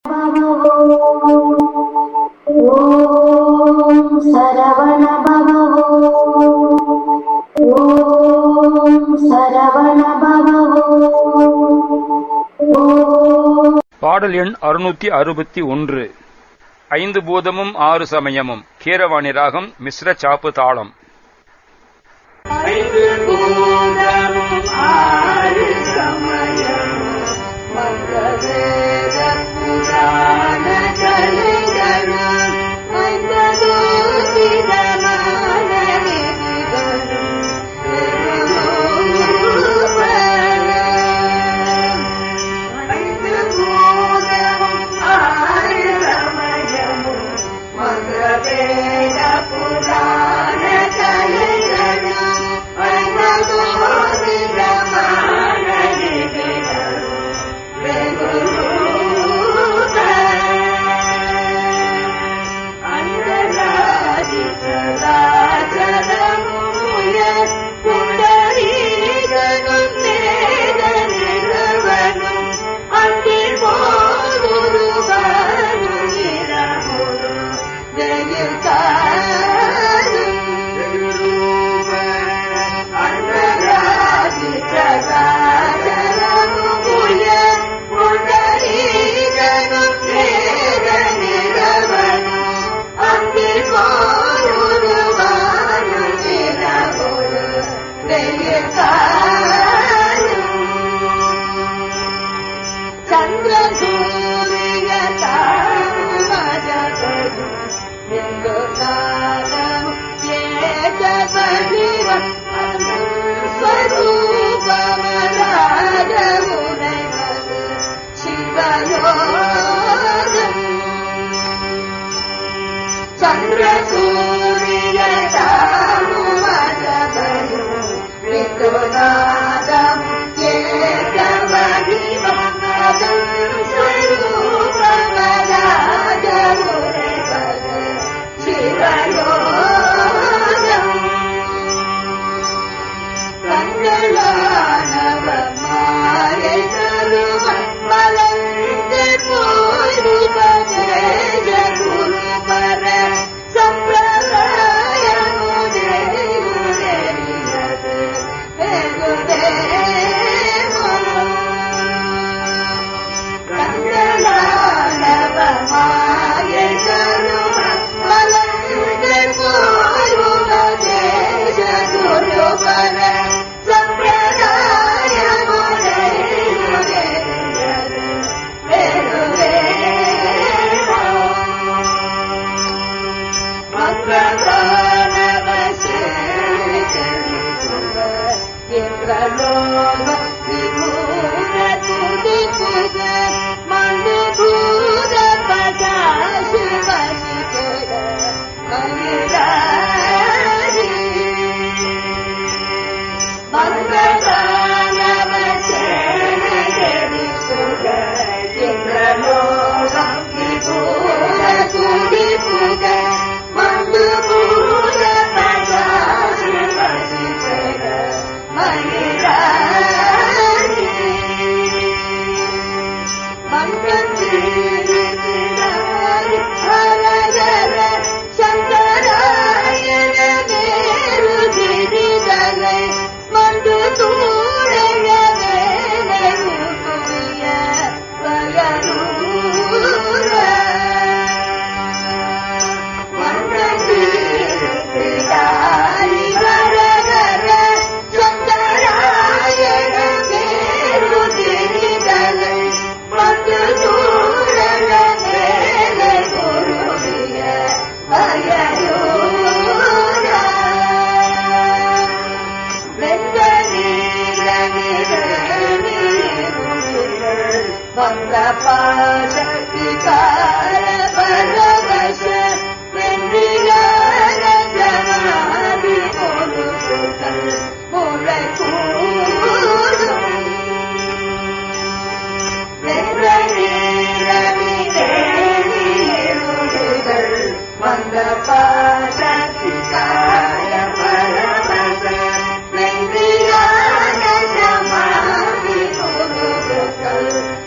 பாடல் எண் 661. ஐந்து பூதமும் ஆறு சமயமும். கீரவாணி ராகம், மிஸ்ர சாப்பு தாளம். ஐந்து பூதமும் ஆறு சமயமும் மங்களவேத புராண கலைகளும் ஐம்பது விதமான விதிகளும் ஐந்து பூதமும் ஆறு சமயமும் மங்களவேத புராண கலைகளும்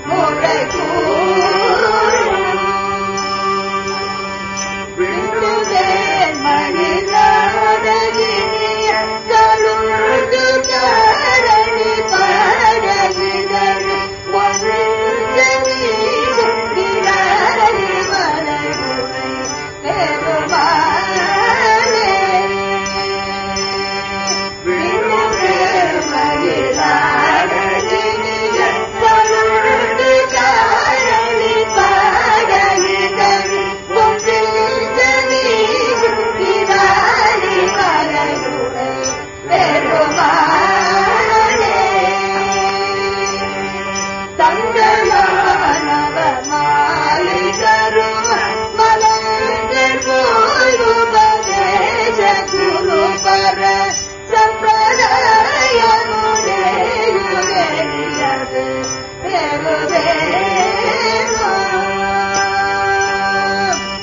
முறை கலை தருவ மலர்கள் போய் உபதேச குரு பர சம்பிரதாயமுடையுடையது பெருவேனோ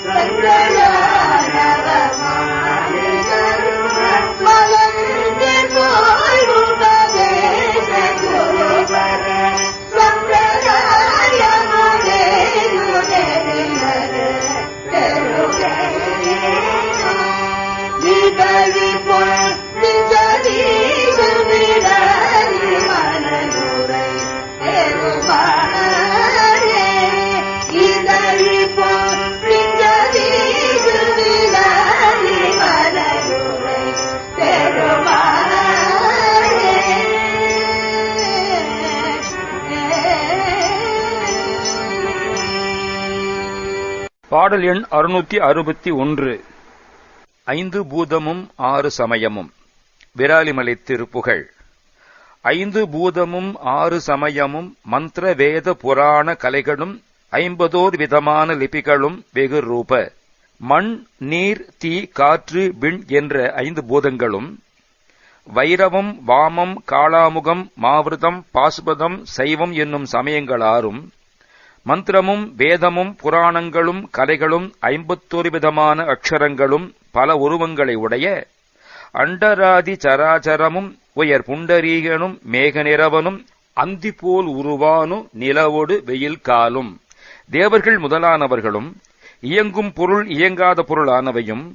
சங்கரானவ மாலை தருவ மலர்கள் போய் உபதேச குரு பர சம்பிரதாயமுடையுடையது பெருவேனோ இதழி போய் நிஜதீசு விடாரி மனதுரை பெருமானே இதழி போய் நிஜதீசு விடாரி மனதுரை பெருமானே. பாடல் எண் 661. 5 பூதமும் 6 சமயமும். விராலிமலை திருப்புகழ். 5 பூதமும் 6 சமயமும் மந்திர வேத புராண கலைகளும் 50 விதமான லிபிகளும் வெகு ரூப. மண், நீர், தீ, காற்று, விண் என்ற 5 பூதங்களும், வைரவம், வாமம், காளாமுகம், மாவிருதம், பாசுபதம், சைவம் என்னும் சமயங்களாரும், மந்திரமும் வேதமும் புராணங்களும் கலைகளும் 51 விதமான அக்ஷரங்களும் பல உருவங்களை உடைய அண்டராதி சராச்சரமும் உயர் புண்டரீகனும் மேகநிறவனும் அந்திபோல் உருவானு நிலவோடு வெயில் காலும் தேவர்கள் முதலானவர்களும் இயங்கும் பொருள் இயங்காத பொருளானவையும்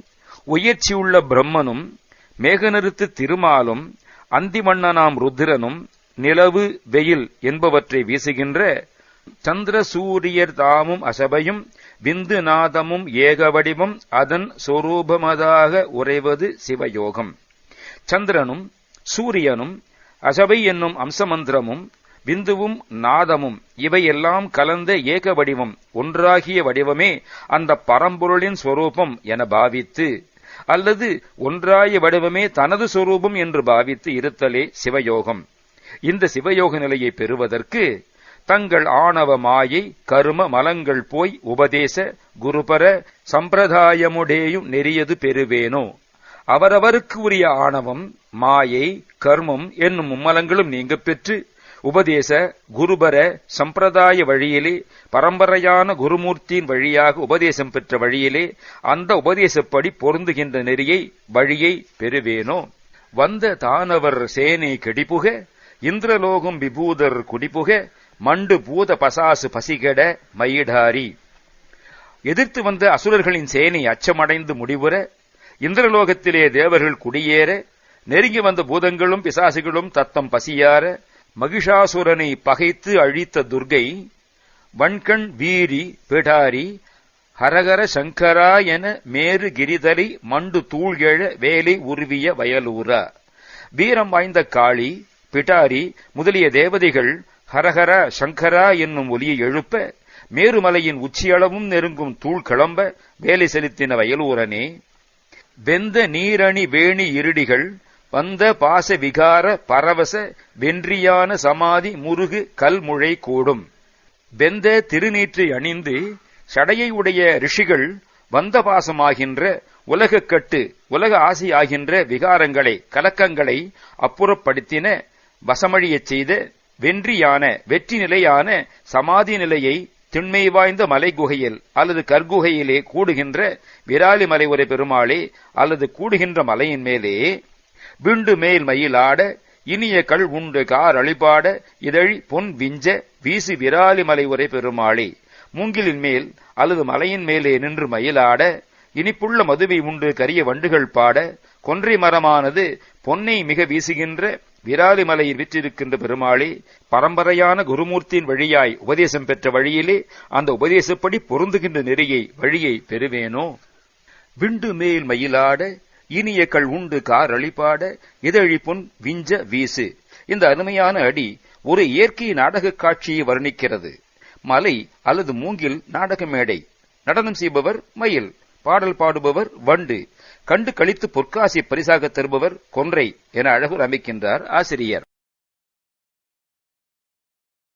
உயர்ச்சியுள்ள பிரம்மனும் மேகநிறுத்து திருமாலும் அந்திமன்னனாம் ருத்திரனும் நிலவு வெயில் என்பவற்றை வீசுகின்ற சந்திர சூரியர் தாமும் அசபையும் விந்து நாதமும் ஏக வடிவம் அதன் சொரூபமதாக உறைவது சிவயோகம். சந்திரனும் சூரியனும் அசபை என்னும் அம்சமந்திரமும் விந்துவும் நாதமும் இவையெல்லாம் கலந்த ஏக வடிவம் ஒன்றாகிய வடிவமே அந்த பரம்பொருளின் சொரூபம் என பாவித்து, அல்லது ஒன்றாய வடிவமே தனது சொரூபம் என்று பாவித்து இருத்தலே சிவயோகம். இந்த சிவயோக நிலையை பெறுவதற்கு தங்கள் ஆணவ மாயை கரும மலங்கள் போய் உபதேச குருபர சம்பிரதாயமுடேயும் நெறியது பெறுவேனோ. அவரவருக்கு உரிய ஆணவம் மாயை கர்மம் என்னும் மும்மலங்களும் நீங்க பெற்று உபதேச குருபர சம்பிரதாய வழியிலே பரம்பரையான குருமூர்த்தியின் வழியாக உபதேசம் பெற்ற வழியிலே அந்த உபதேசப்படி பொருந்துகின்ற நெறியை வழியை பெறுவேனோ. வந்த தானவர் சேனை கெடிப்புக இந்திரலோகம் விபூதர் குடிப்புக மண்டு பூத பசாசு பசிகட மயிடாரி. எதிர்த்து வந்த அசுரர்களின் சேனை அச்சமடைந்து முடிவுற இந்திரலோகத்திலே தேவர்கள் குடியேற நெருங்கி வந்த பூதங்களும் பிசாசுகளும் தத்தம் பசியார மகிஷாசுரனை பகைத்து அழித்த துர்கை வன்கண் வீரி பிடாரி ஹரஹர சங்கரா என மேரு கிரிதலை மண்டு தூள் எழ வேலை உருவிய வயலூரா. வீரம் வாய்ந்த காளி பிடாரி முதலிய தேவதைகள் ஹரஹர சங்கரா என்னும் ஒலியை எழுப்ப மேருமலையின் உச்சியளவும் நெருங்கும் தூள் கிளம்ப வேலை செலுத்தின வயலூரனே. வெந்த நீரணி வேணி இருடிகள் வந்த பாச விகார பரவச வென்றியான சமாதி முருகு கல்முழை கூடும். வெந்த திருநீற்றை அணிந்து சடையை உடைய ரிஷிகள் வந்த பாசமாகின்ற உலகக்கட்டு உலக ஆசையாகின்ற விகாரங்களை கலக்கங்களை அப்புறப்படுத்தின வசமழியச் செய்த வென்றியான வெற்றி நிலையான சமாதி நிலையை திண்மை வாய்ந்த மலை குகையில் அல்லது கற்குகையிலே கூடுகின்ற விராலிமலை உரை பெருமாளே அல்லது கூடுகின்ற மலையின் மேலே விண்டு மேல் மயிலாட இனிய கள் உண்டு கார் அழிபாட இதழி பொன் விஞ்ச வீசு விராலிமலை உரை பெருமாளே. மூங்கிலின் மேல் அல்லது மலையின் மேலே நின்று மயிலாட இனிப்புள்ள மதுவை உண்டு கரிய வண்டுகள் பாட கொன்றை மரமானது பொன்னை மிக வீசுகின்ற விராலிமலையில் விற்றிருக்கின்ற பெருமாளே, பரம்பரையான குருமூர்த்தியின் வழியாய் உபதேசம் பெற்ற வழியிலே அந்த உபதேசப்படி பொருந்துகின்ற நெறியை வழியை பெறுவேனோ. விண்டு மேல் மயிலாட இனிய கள் உண்டு கார் அழிபாட இதழி பொன் விஞ்ச வீசு. இந்த அருமையான அடி ஒரு இயற்கை நாடக காட்சியை வர்ணிக்கிறது. மலை அல்லது மூங்கில் நாடக மேடை, நடனம் செய்பவர் மயில், பாடல் பாடுபவர் வண்டு, கண்டு கழித்து பொற்காசி பரிசாக தருபவர் கொன்றை என அழகு அமைக்கின்றார் ஆசிரியர்.